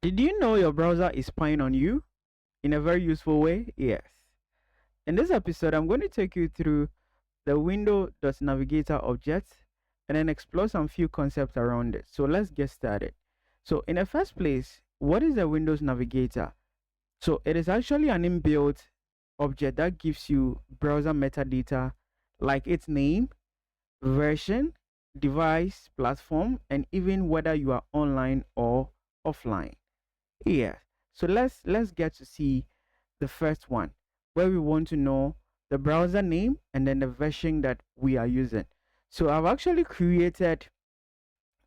Did you know your browser is spying on you in a very useful way? Yes. In this episode, I'm going to take you through the window.navigator object and then explore some few concepts around it. So let's get started. So in the first place, what is the Windows Navigator? So it is actually an inbuilt object that gives you browser metadata like its name, version, device, platform, and even whether you are online or offline. Yeah. So let's get to see the first one where we want to know the browser name and then the version that we are using. So I've actually created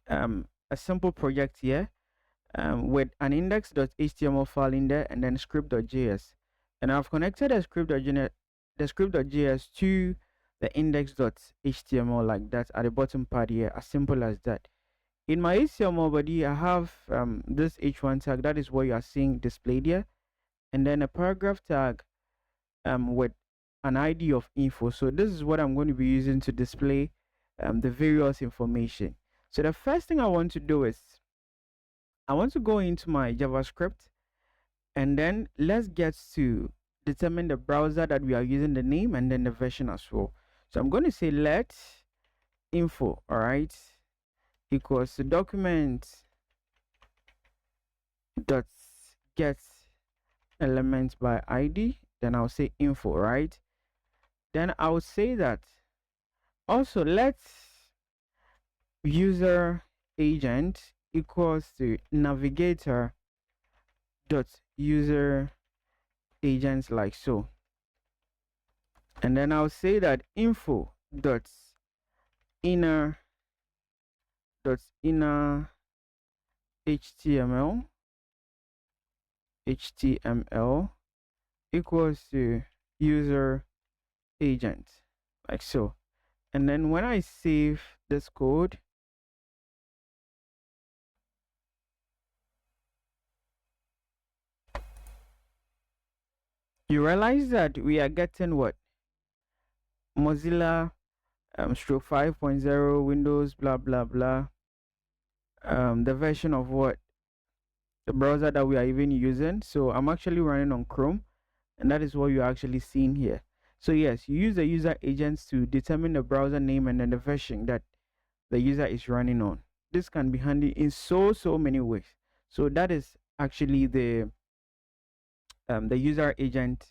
a simple project here with an index.html file in there and then script.js. And I've connected the script.js to the index.html like that at the bottom part here, as simple as that. In my HTML body, I have this h1 tag, that is what you are seeing displayed here, and then a paragraph tag with an ID of info. So this is what I'm going to be using to display the various information. So the first thing I want to do is I want to go into my JavaScript and then let's get to determine the browser that we are using, the name and then the version as well. So I'm going to say let info, all right, equals to document dot get element by ID. Then I'll say info, right? Then I'll say that also let's user agent equals to navigator dot user agents like so. And then I'll say that info dot inner html equals to user agent like so. And then when I save this code, you realize that we are getting what? Mozilla stroke 5.0 Windows blah blah blah, the version of what, the browser that we are even using. So I'm actually running on Chrome, and that is what you're actually seeing here. So yes, you use the user agents to determine the browser name and then the version that the user is running on. This can be handy in so many ways. So that is actually the user agent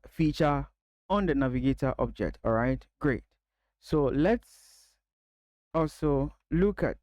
feature on the navigator object. All right, great. So let's also look at